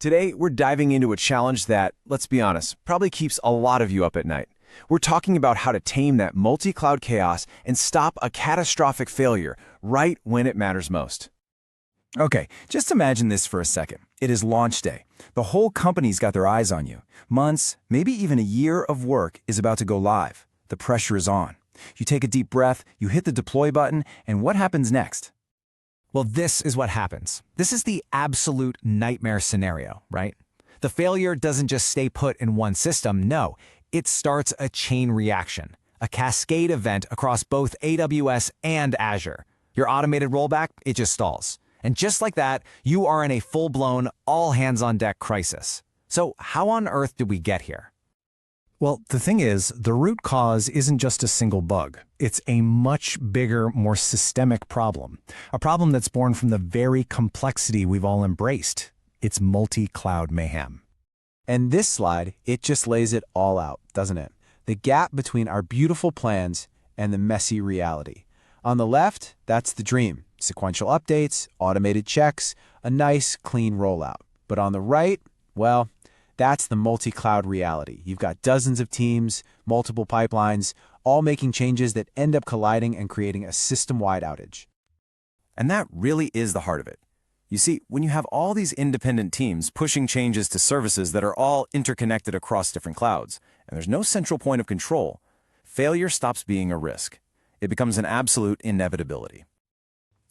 Today, we're diving into a challenge that, let's be honest, probably keeps a lot of you up at night. We're talking about how to tame that multi-cloud chaos and stop a catastrophic failure right when it matters most. Okay, just imagine this for a second. It is launch day. The whole company's got their eyes on you. Months, maybe even a year of work is about to go live. The pressure is on. You take a deep breath, you hit the deploy button, and what happens next? Well, this is what happens. This is the absolute nightmare scenario, right? The failure doesn't just stay put in one system. No, it starts a chain reaction, a cascade event across both AWS and Azure. Your automated rollback, it just stalls. And just like that, you are in a full-blown, all-hands-on-deck crisis. So how on earth did we get here? Well, the thing is, the root cause isn't just a single bug. It's a much bigger, more systemic problem. A problem that's born from the very complexity we've all embraced. It's multi-cloud mayhem. And this slide, it just lays it all out, doesn't it? The gap between our beautiful plans and the messy reality. On the left, that's the dream. Sequential updates, automated checks, a nice, clean rollout. But on the right, well, that's the multi-cloud reality. You've got dozens of teams, multiple pipelines, all making changes that end up colliding and creating a system-wide outage. And that really is the heart of it. You see, when you have all these independent teams pushing changes to services that are all interconnected across different clouds, and there's no central point of control, failure stops being a risk. It becomes an absolute inevitability.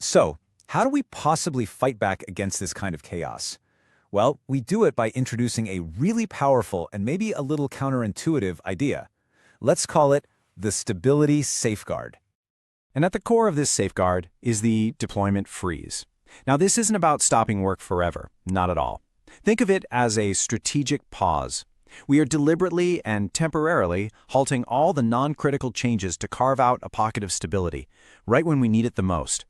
So, how do we possibly fight back against this kind of chaos? Well, we do it by introducing a really powerful and maybe a little counterintuitive idea. Let's call it the stability safeguard. And at the core of this safeguard is the deployment freeze. Now, this isn't about stopping work forever, not at all. Think of it as a strategic pause. We are deliberately and temporarily halting all the non-critical changes to carve out a pocket of stability, right when we need it the most.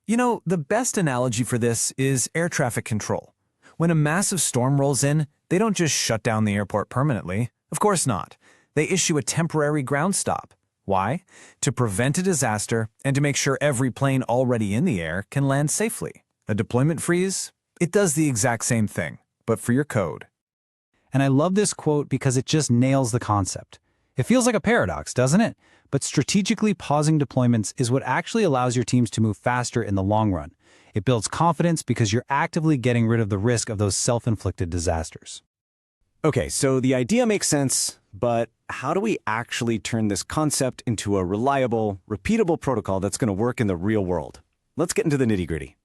You know, the best analogy for this is air traffic control. When a massive storm rolls in, they don't just shut down the airport permanently. Of course not. They issue a temporary ground stop. Why? To prevent a disaster and to make sure every plane already in the air can land safely. A deployment freeze? It does the exact same thing, but for your code. And I love this quote because it just nails the concept. It feels like a paradox, doesn't it? But strategically pausing deployments is what actually allows your teams to move faster in the long run. It builds confidence because you're actively getting rid of the risk of those self-inflicted disasters. Okay, so the idea makes sense, but how do we actually turn this concept into a reliable, repeatable protocol that's going to work in the real world? Let's get into the nitty-gritty.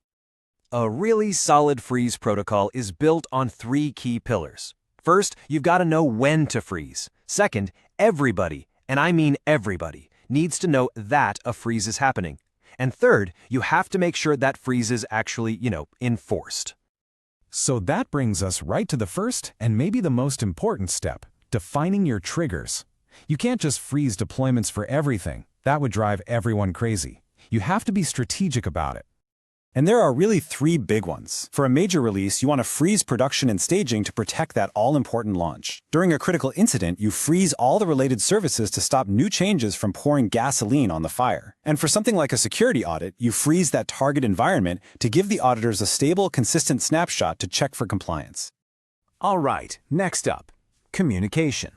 A really solid freeze protocol is built on 3 key pillars. First, you've got to know when to freeze. Second, everybody, and I mean everybody, needs to know that a freeze is happening. And third, you have to make sure that freeze is actually, enforced. So that brings us right to the first and maybe the most important step, defining your triggers. You can't just freeze deployments for everything. That would drive everyone crazy. You have to be strategic about it. And there are really 3 big ones. For a major release, you want to freeze production and staging to protect that all-important launch. During a critical incident, you freeze all the related services to stop new changes from pouring gasoline on the fire. And for something like a security audit, you freeze that target environment to give the auditors a stable, consistent snapshot to check for compliance. All right, next up, communication.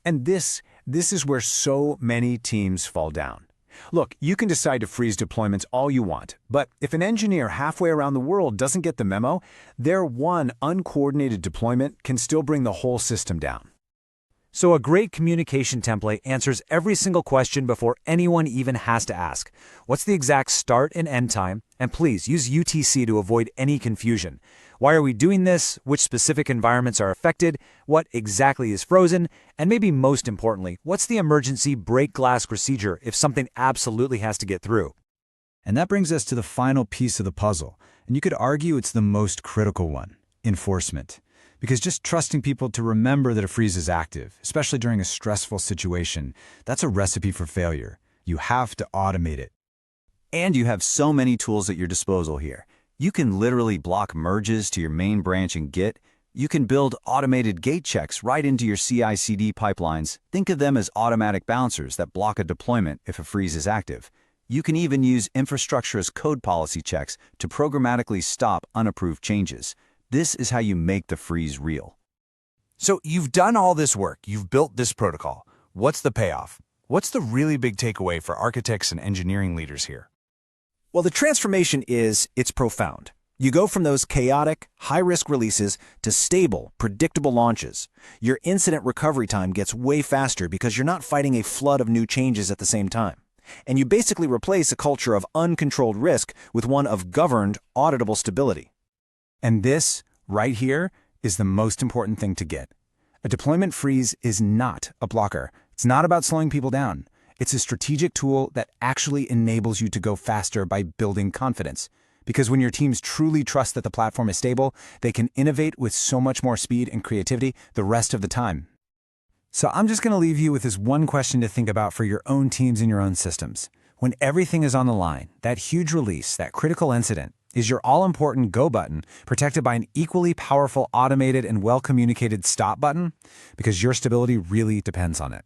And this is where so many teams fall down. Look, you can decide to freeze deployments all you want, but if an engineer halfway around the world doesn't get the memo, their one uncoordinated deployment can still bring the whole system down. So a great communication template answers every single question before anyone even has to ask. What's the exact start and end time? And please use UTC to avoid any confusion. Why are we doing this? Which specific environments are affected? What exactly is frozen? And maybe most importantly, what's the emergency break glass procedure if something absolutely has to get through? And that brings us to the final piece of the puzzle. And you could argue it's the most critical one, enforcement. Because just trusting people to remember that a freeze is active, especially during a stressful situation, that's a recipe for failure. You have to automate it. And you have so many tools at your disposal here. You can literally block merges to your main branch in Git. You can build automated gate checks right into your CI/CD pipelines. Think of them as automatic bouncers that block a deployment if a freeze is active. You can even use infrastructure as code policy checks to programmatically stop unapproved changes. This is how you make the freeze real. So you've done all this work, you've built this protocol. What's the payoff? What's the really big takeaway for architects and engineering leaders here? Well, the transformation it's profound. You go from those chaotic, high-risk releases to stable, predictable launches. Your incident recovery time gets way faster because you're not fighting a flood of new changes at the same time. And you basically replace a culture of uncontrolled risk with one of governed, auditable stability. And this, right here, is the most important thing to get. A deployment freeze is not a blocker. It's not about slowing people down. It's a strategic tool that actually enables you to go faster by building confidence. Because when your teams truly trust that the platform is stable, they can innovate with so much more speed and creativity the rest of the time. So I'm just going to leave you with this one question to think about for your own teams and your own systems. When everything is on the line, that huge release, that critical incident, is your all-important go button protected by an equally powerful automated and well-communicated stop button? Because your stability really depends on it.